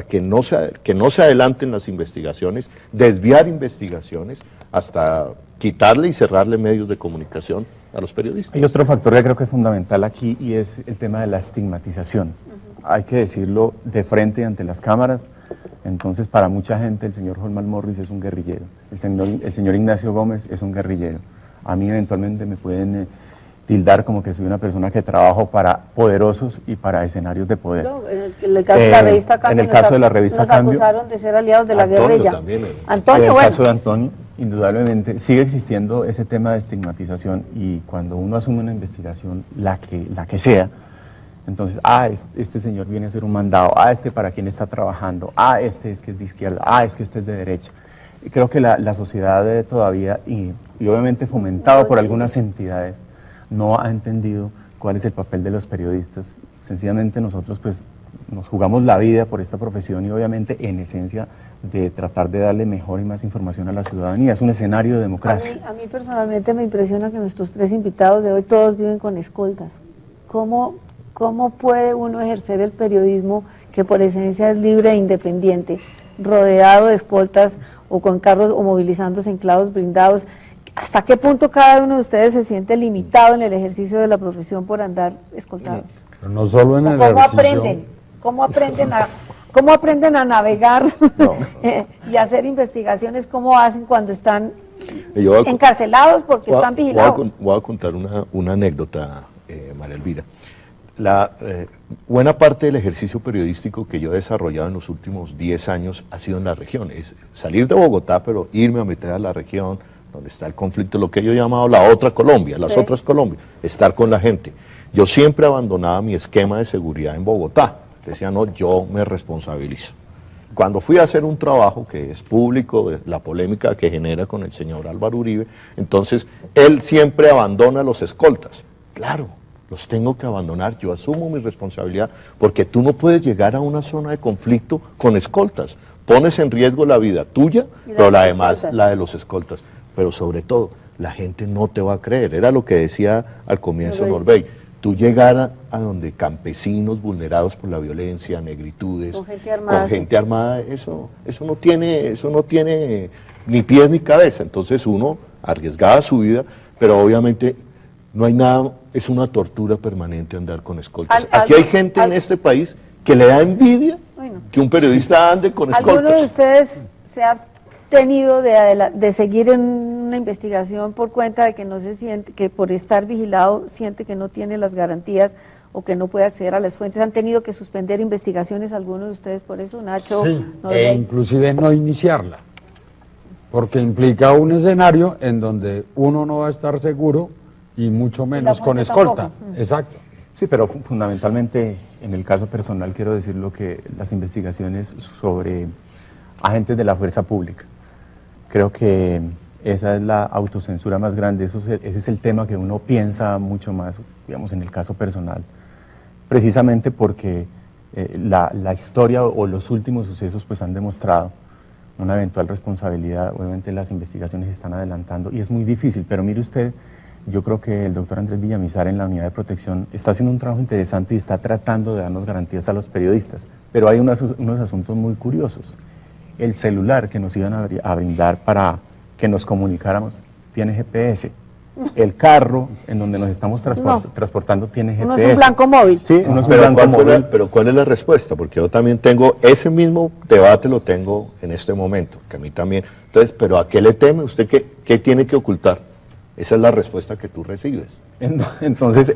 que no se adelanten las investigaciones, desviar investigaciones, hasta quitarle y cerrarle medios de comunicación a los periodistas. Hay otro factor que creo que es fundamental aquí, y es el tema de la estigmatización. Hay que decirlo de frente ante las cámaras. Entonces, para mucha gente, el señor Holman Morris es un guerrillero, el señor Ignacio Gómez es un guerrillero. A mí eventualmente me pueden tildar como que soy una persona que trabajo para poderosos y para escenarios de poder. No, en el caso de la revista Cambio, en el caso de la revista nos Cambio, acusaron de ser aliados de la Antonio guerrilla. también, Antonio, en el bueno, caso de Antonio, indudablemente sigue existiendo ese tema de estigmatización, y cuando uno asume una investigación, la que sea, entonces, este señor viene a hacer un mandado, este para quién está trabajando, este es que es de izquierda, es que este es de derecha. Y creo que la sociedad todavía, y obviamente fomentado por algunas entidades, no ha entendido cuál es el papel de los periodistas. Sencillamente nosotros pues nos jugamos la vida por esta profesión, y obviamente en esencia de tratar de darle mejor y más información a la ciudadanía. Es un escenario de democracia. a mí personalmente me impresiona que nuestros tres invitados de hoy todos viven con escoltas. ¿Cómo puede uno ejercer el periodismo, que por esencia es libre e independiente, rodeado de escoltas o con carros o movilizándose en clavos blindados? ¿Hasta qué punto cada uno de ustedes se siente limitado en el ejercicio de la profesión por andar escoltados? Pero no solo en el ¿Cómo ejercicio. aprenden? ¿Cómo aprenden a navegar y hacer investigaciones? ¿Cómo hacen cuando están encarcelados porque están vigilados? Voy a contar una anécdota, María Elvira. Buena parte del ejercicio periodístico que yo he desarrollado en los últimos 10 años ha sido en la región. Es salir de Bogotá, pero irme a meter a la región, donde está el conflicto, lo que yo he llamado la otra Colombia, las otras Colombias, estar con la gente. Yo siempre abandonaba mi esquema de seguridad en Bogotá. Decía, no, yo me responsabilizo. Cuando fui a hacer un trabajo que es público, la polémica que genera con el señor Álvaro Uribe, entonces él siempre abandona los escoltas. Claro, los tengo que abandonar, yo asumo mi responsabilidad, porque tú no puedes llegar a una zona de conflicto con escoltas. Pones en riesgo la vida tuya, pero la demás, la de los escoltas. Pero sobre todo, la gente no te va a creer. Era lo que decía al comienzo Norbey. Tú llegar a donde campesinos vulnerados por la violencia, negritudes, con gente armada, eso no tiene ni pies ni cabeza. Entonces uno arriesgaba su vida, pero obviamente no hay nada, es una tortura permanente andar con escoltas. Aquí hay gente en este país que le da envidia que un periodista ande con escoltas. ¿Alguno de ustedes se ha abstenido de seguir en una investigación por cuenta de que no se siente, que por estar vigilado siente que no tiene las garantías o que no puede acceder a las fuentes? ¿Han tenido que suspender investigaciones algunos de ustedes por eso, Nacho? Sí, e inclusive no iniciarla, porque implica un escenario en donde uno no va a estar seguro y mucho menos con escolta. Exacto. Sí, pero fundamentalmente en el caso personal quiero decir lo que las investigaciones sobre agentes de la fuerza pública. Creo que esa es la autocensura más grande, ese es el tema que uno piensa mucho más, digamos, en el caso personal, precisamente porque la historia o los últimos sucesos pues han demostrado una eventual responsabilidad. Obviamente las investigaciones se están adelantando y es muy difícil, pero mire usted, yo creo que el doctor Andrés Villamizar en la unidad de protección está haciendo un trabajo interesante y está tratando de darnos garantías a los periodistas, pero hay unos asuntos muy curiosos. El celular que nos iban a brindar para que nos comunicáramos tiene GPS. El carro en donde nos estamos transportando tiene GPS. Uno es un blanco móvil. Sí, uno es un blanco móvil. Pero ¿cuál es la respuesta? Porque yo también tengo, ese mismo debate lo tengo en este momento, que a mí también. Entonces, ¿pero a qué le teme? ¿Usted qué tiene que ocultar? Esa es la respuesta que tú recibes. Entonces,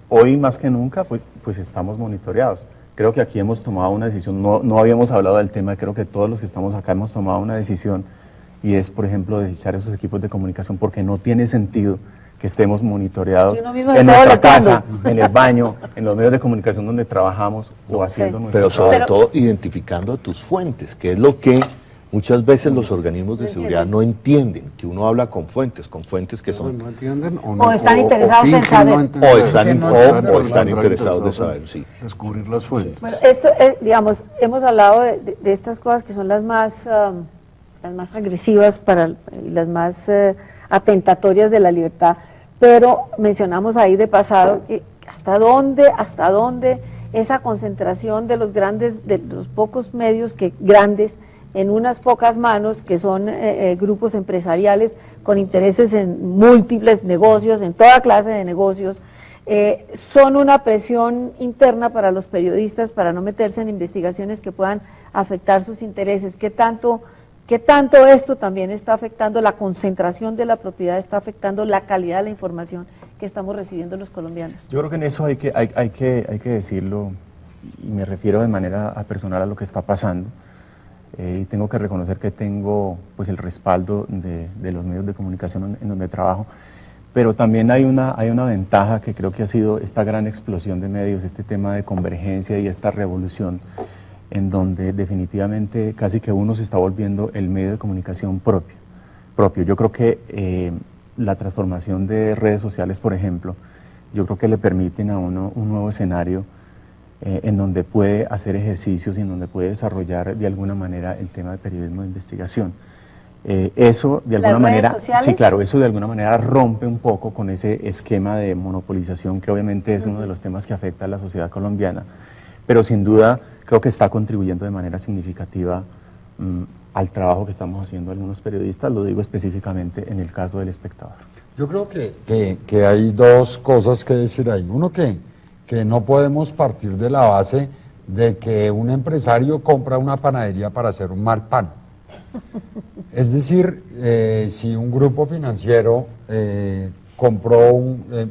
hoy más que nunca, pues estamos monitoreados. Creo que aquí hemos tomado una decisión, no habíamos hablado del tema, creo que todos los que estamos acá hemos tomado una decisión, y es, por ejemplo, desechar esos equipos de comunicación, porque no tiene sentido que estemos monitoreados en nuestra casa, en el baño, en los medios de comunicación donde trabajamos o haciendo nuestro Pero sobre todo identificando a tus fuentes, que es lo que muchas veces los organismos de seguridad no entienden, que uno habla con fuentes que son... No entienden o están interesados en saber. O están interesados de saber, sí. Descubrir las fuentes. Bueno, esto, digamos, hemos hablado de estas cosas que son las más agresivas y las más atentatorias de la libertad, pero mencionamos ahí de pasado que hasta dónde esa concentración de los pocos medios grandes en unas pocas manos, que son grupos empresariales con intereses en múltiples negocios, en toda clase de negocios, son una presión interna para los periodistas para no meterse en investigaciones que puedan afectar sus intereses. ¿Qué tanto esto también está afectando la concentración de la propiedad, está afectando la calidad de la información que estamos recibiendo los colombianos? Yo creo que en eso hay que decirlo, y me refiero de manera personal a lo que está pasando. Y tengo que reconocer que tengo pues el respaldo de los medios de comunicación en donde trabajo, pero también hay una ventaja que creo que ha sido esta gran explosión de medios, este tema de convergencia y esta revolución en donde definitivamente casi que uno se está volviendo el medio de comunicación propio. Yo creo que la transformación de redes sociales, por ejemplo, yo creo que le permiten a uno un nuevo escenario en donde puede hacer ejercicios y en donde puede desarrollar de alguna manera el tema de periodismo de investigación. Eso de alguna manera, sí, claro, eso de alguna manera rompe un poco con ese esquema de monopolización que obviamente es uno de los temas que afecta a la sociedad colombiana, pero sin duda creo que está contribuyendo de manera significativa al trabajo que estamos haciendo algunos periodistas, lo digo específicamente en el caso del Espectador. Yo creo que hay dos cosas que decir ahí. Uno, que no podemos partir de la base de que un empresario compra una panadería para hacer un mal pan. Es decir, si un grupo financiero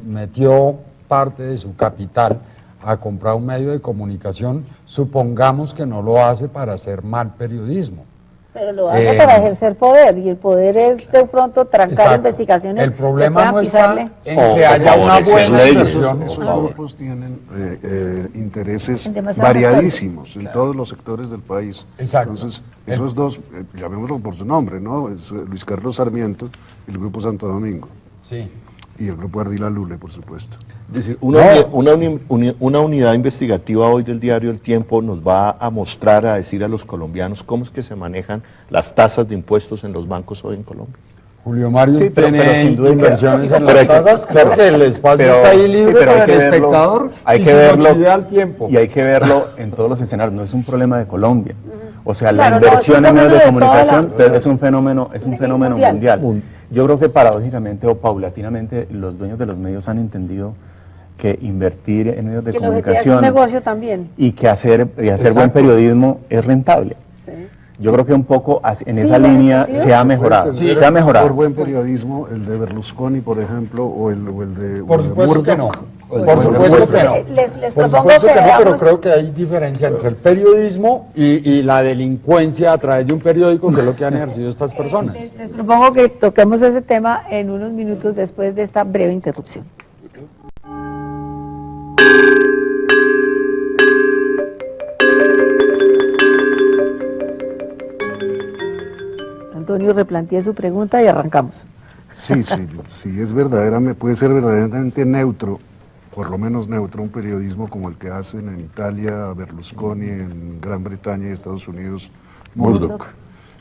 metió parte de su capital a comprar un medio de comunicación, supongamos que no lo hace para hacer mal periodismo. Pero lo hace para ejercer poder, y el poder es de pronto trancar exacto. Investigaciones. El problema no está en que que haya una buena inversión. Esos grupos tienen intereses variadísimos en todos los sectores del país. Exacto. Entonces, esos dos, llamémoslos por su nombre, ¿no? Es Luis Carlos Sarmiento y el Grupo Santo Domingo. Sí. y el grupo Ardila Lule, por supuesto. Es decir, una unidad investigativa hoy del diario El Tiempo nos va a mostrar, a decir a los colombianos cómo es que se manejan las tasas de impuestos en los bancos hoy en Colombia. Julio Mario Sí, pero tiene sin duda inversiones en pero las tasas, creo que el espacio está ahí libre pero hay para el que verlo, espectador hay y que se verlo, nos idea al tiempo. y hay que verlo en todos los escenarios, no es un problema de Colombia. O sea, Claro, la no, inversión es un en medios de fenómeno de toda comunicación, la- pero es un fenómeno mundial. mundial. Yo creo que paradójicamente o paulatinamente los dueños de los medios han entendido que invertir en medios de Que el objetivo es un comunicación negocio también. y que hacer buen Exacto. periodismo es rentable. Sí. Yo creo que un poco en Sí, esa lo he línea entendido. se ha mejorado. Puede tener Se ha mejorado. Por buen periodismo, el de Berlusconi, por ejemplo, o el de... Por o el de supuesto que no. Murdoch. Por supuesto que no. Les Por propongo supuesto que que no, pero veamos- creo que hay diferencia entre el periodismo y la delincuencia a través de un periódico, que es lo que han ejercido estas personas. Les propongo que toquemos ese tema en unos minutos después de esta breve interrupción. Antonio, replantee su pregunta y arrancamos. Sí, es verdaderamente, puede ser verdaderamente neutro, por lo menos neutro, un periodismo como el que hacen en Italia, Berlusconi, en Gran Bretaña y Estados Unidos, Murdoch.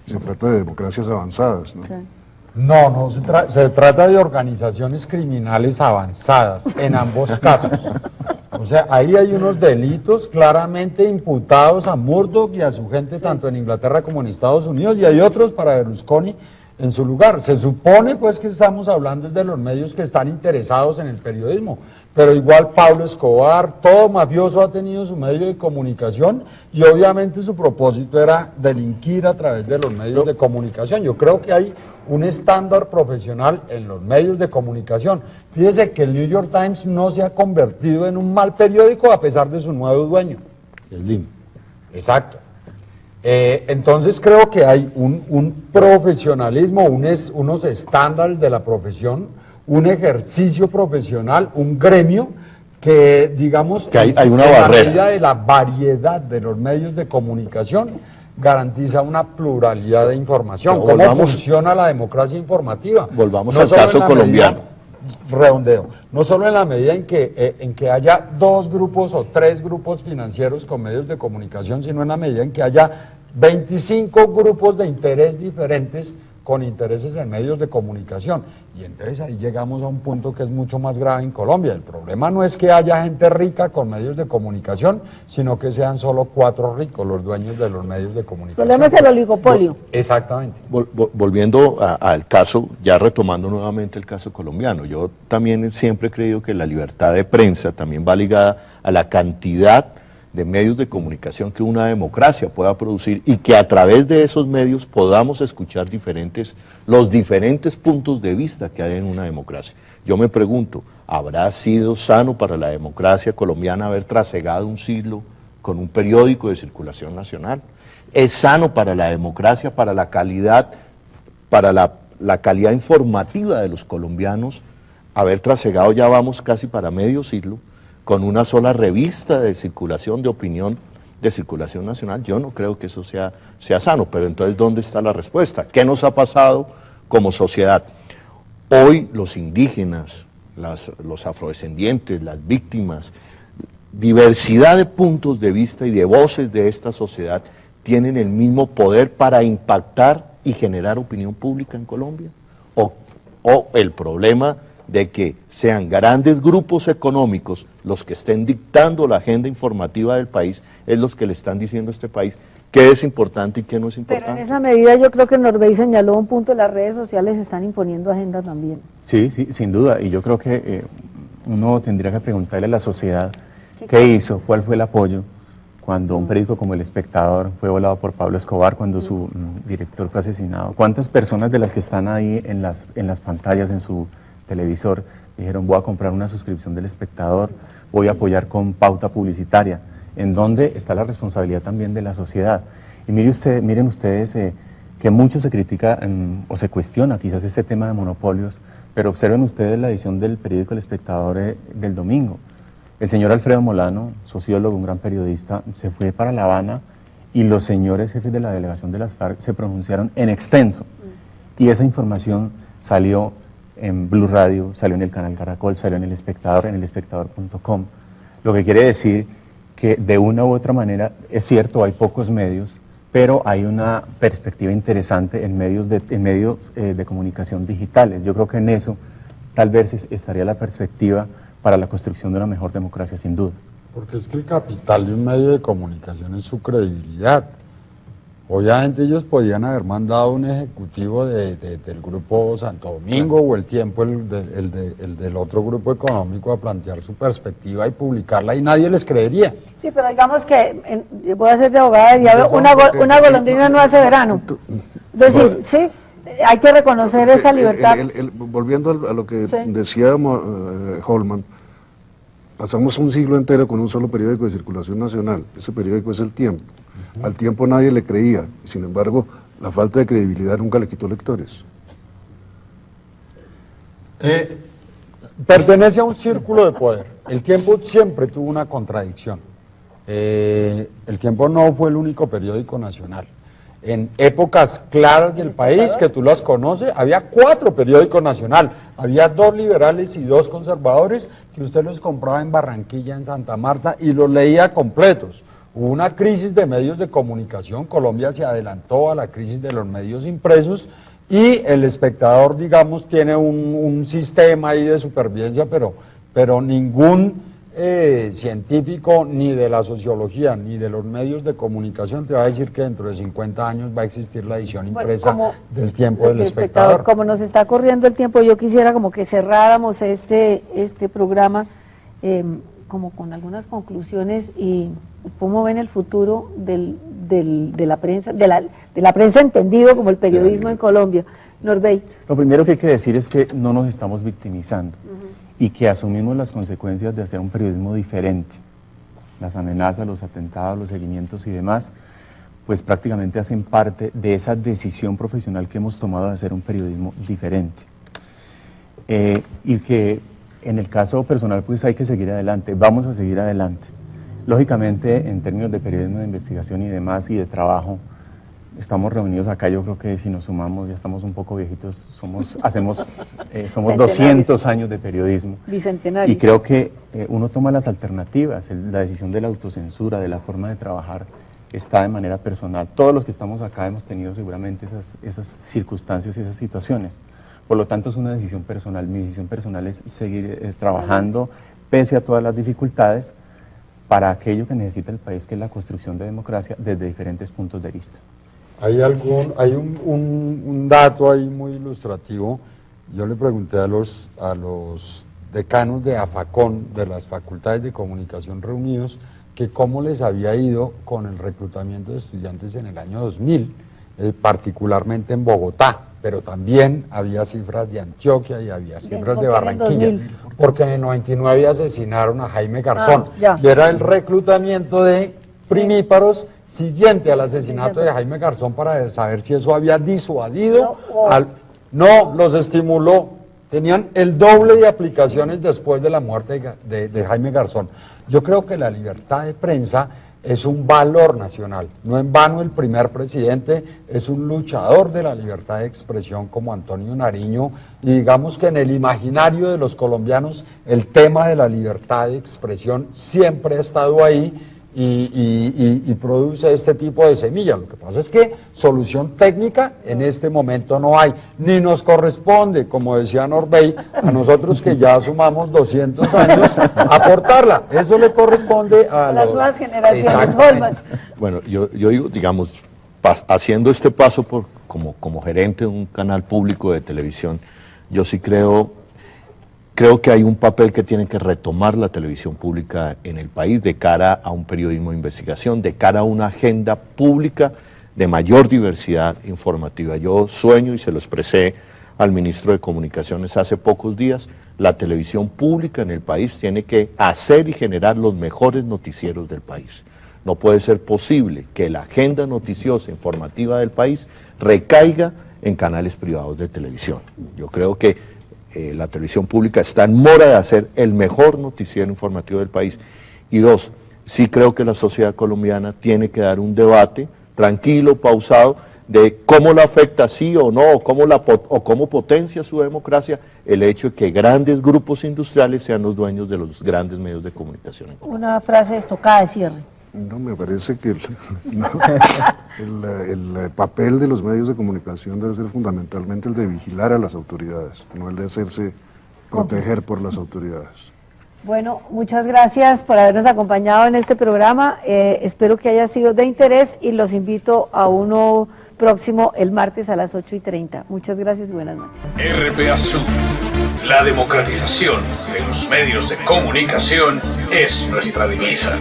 Se trata de democracias avanzadas, ¿no? Sí. No, se trata de organizaciones criminales avanzadas en ambos casos. O sea, ahí hay unos delitos claramente imputados a Murdoch y a su gente tanto en Inglaterra como en Estados Unidos, y hay otros para Berlusconi en su lugar. Se supone pues que estamos hablando de los medios que están interesados en el periodismo, pero igual Pablo Escobar, todo mafioso ha tenido su medio de comunicación y obviamente su propósito era delinquir a través de los medios de comunicación. Yo creo que hay un estándar profesional en los medios de comunicación. Fíjese que el New York Times no se ha convertido en un mal periódico a pesar de su nuevo dueño. Slim. Exacto. Entonces creo que hay un profesionalismo, unos estándares de la profesión, un ejercicio profesional, un gremio que digamos Que hay una en la barrera. medida de la variedad de los medios de comunicación garantiza una pluralidad de información. Pero ¿Cómo volvamos- funciona la democracia informativa? Volvamos No al solo caso en la colombiano. redondeo, no solo en la medida en que haya 2 grupos o 3 grupos financieros con medios de comunicación, sino en la medida en que haya 25 grupos de interés diferentes con intereses en medios de comunicación. Y entonces ahí llegamos a un punto que es mucho más grave en Colombia. El problema no es que haya gente rica con medios de comunicación, sino que sean solo 4 ricos los dueños de los medios de El comunicación. problema es el oligopolio. Exactamente. Volviendo al caso, ya retomando nuevamente el caso colombiano, yo también siempre he creído que la libertad de prensa también va ligada a la cantidad de medios de comunicación que una democracia pueda producir y que a través de esos medios podamos escuchar los diferentes puntos de vista que hay en una democracia. Yo me pregunto, ¿habrá sido sano para la democracia colombiana haber trasegado un siglo con un periódico de circulación nacional? ¿Es sano para la democracia, para la calidad informativa de los colombianos, haber trasegado, ya vamos casi para medio siglo, con una sola revista de circulación de opinión, de circulación nacional? Yo no creo que eso sea sano, pero entonces ¿dónde está la respuesta? ¿Qué nos ha pasado como sociedad? Hoy los indígenas, los afrodescendientes, las víctimas, diversidad de puntos de vista y de voces de esta sociedad tienen el mismo poder para impactar y generar opinión pública en Colombia? ¿O el problema de que sean grandes grupos económicos los que estén dictando la agenda informativa del país es los que le están diciendo a este país qué es importante y qué no es Pero en importante? esa medida yo creo que Norbey señaló un punto, las redes sociales están imponiendo agenda también. Sí, sin duda. Y yo creo que uno tendría que preguntarle a la sociedad qué hizo, cuál fue el apoyo cuando un periódico como El Espectador fue volado por Pablo Escobar, cuando su director fue asesinado. ¿Cuántas personas de las que están ahí en las pantallas, en su televisor, dijeron voy a comprar una suscripción del Espectador, voy a apoyar con pauta publicitaria? ¿En dónde está la responsabilidad también de la sociedad? Y miren ustedes que mucho se critica o se cuestiona quizás este tema de monopolios, pero observen ustedes la edición del periódico El Espectador del domingo. El señor Alfredo Molano, sociólogo, un gran periodista, se fue para La Habana y los señores jefes de la delegación de las FARC se pronunciaron en extenso. Y esa información salió en Blue Radio, salió en el canal Caracol, salió en El Espectador, en elespectador.com. Lo que quiere decir que de una u otra manera, es cierto, hay pocos medios, pero hay una perspectiva interesante en medios de comunicación digitales. Yo creo que en eso tal vez estaría la perspectiva para la construcción de una mejor democracia, sin duda. Porque es que el capital de un medio de comunicación es su credibilidad. Obviamente ellos podían haber mandado un ejecutivo del Grupo Santo Domingo o El Tiempo, el del otro grupo económico, a plantear su perspectiva y publicarla y nadie les creería. Sí, pero digamos que voy a ser de abogada del diablo, una golondrina no hace verano. Es decir, sí, hay que reconocer esa libertad. Volviendo a lo que Sí. decía Holman, pasamos un siglo entero con un solo periódico de circulación nacional. Ese periódico es El Tiempo. Al Tiempo nadie le creía, y sin embargo, la falta de credibilidad nunca le quitó lectores. Pertenece a un círculo de poder. El Tiempo siempre tuvo una contradicción. El Tiempo no fue el único periódico nacional. En épocas claras del país, que tú las conoces, había 4 periódicos nacionales. Había 2 liberales y 2 conservadores que usted los compraba en Barranquilla, en Santa Marta, y los leía completos. Hubo una crisis de medios de comunicación, Colombia se adelantó a la crisis de los medios impresos, y El Espectador, digamos, tiene un sistema ahí de supervivencia, pero ningún científico, ni de la sociología, ni de los medios de comunicación, te va a decir que dentro de 50 años va a existir la edición impresa del Tiempo del Espectador. Como nos está corriendo el tiempo, yo quisiera como que cerráramos este programa como con algunas conclusiones y cómo ven el futuro de la prensa, de la prensa entendido como el periodismo en Colombia. Norbey. Lo primero que hay que decir es que no nos estamos victimizando y que asumimos las consecuencias de hacer un periodismo diferente. Las amenazas, los atentados, los seguimientos y demás, pues prácticamente hacen parte de esa decisión profesional que hemos tomado de hacer un periodismo diferente. Y que en el caso personal pues hay que seguir adelante, vamos a seguir adelante. Lógicamente, en términos de periodismo de investigación y demás y de trabajo, estamos reunidos acá, yo creo que si nos sumamos, ya estamos un poco viejitos, somos 200 años de periodismo. Bicentenario. Y creo que uno toma las alternativas, la decisión de la autocensura, de la forma de trabajar, está de manera personal. Todos los que estamos acá hemos tenido seguramente esas circunstancias y esas situaciones. Por lo tanto, es una decisión personal. Mi decisión personal es seguir trabajando, pese a todas las dificultades, para aquello que necesita el país, que es la construcción de democracia desde diferentes puntos de vista. Hay un dato ahí muy ilustrativo. Yo le pregunté a los decanos de AFACON, de las Facultades de Comunicación reunidos, que cómo les había ido con el reclutamiento de estudiantes en el año 2000, particularmente en Bogotá, pero también había cifras de Antioquia y había cifras de Barranquilla, porque en el 99 asesinaron a Jaime Garzón, y era el reclutamiento de primíparos siguiente al asesinato de Jaime Garzón para saber si eso había disuadido, no, los estimuló, tenían el doble de aplicaciones después de la muerte de Jaime Garzón. Yo creo que la libertad de prensa es un valor nacional, no en vano el primer presidente es un luchador de la libertad de expresión como Antonio Nariño, y digamos que en el imaginario de los colombianos el tema de la libertad de expresión siempre ha estado ahí, y produce este tipo de semillas. Lo que pasa es que solución técnica en este momento no hay, ni nos corresponde, como decía Norbey, a nosotros que ya sumamos 200 años, aportarla. Eso le corresponde a las nuevas generaciones. Holman. Bueno, yo digo, digamos, haciendo este paso como gerente de un canal público de televisión, yo sí creo que hay un papel que tiene que retomar la televisión pública en el país de cara a un periodismo de investigación, de cara a una agenda pública de mayor diversidad informativa. Yo sueño, y se lo expresé al ministro de Comunicaciones hace pocos días, la televisión pública en el país tiene que hacer y generar los mejores noticieros del país. No puede ser posible que la agenda noticiosa informativa del país recaiga en canales privados de televisión. Yo creo que la televisión pública está en mora de hacer el mejor noticiero informativo del país. Y 2, sí creo que la sociedad colombiana tiene que dar un debate tranquilo, pausado, de cómo la afecta sí o no, o cómo potencia su democracia el hecho de que grandes grupos industriales sean los dueños de los grandes medios de comunicación. Una frase estocada de cierre. No, me parece que el papel de los medios de comunicación debe ser fundamentalmente el de vigilar a las autoridades, no el de hacerse proteger por las autoridades. Bueno, muchas gracias por habernos acompañado en este programa. Espero que haya sido de interés y los invito a uno próximo el martes a las 8:30. Muchas gracias y buenas noches. RPA Sur, la democratización de los medios de comunicación es nuestra divisa.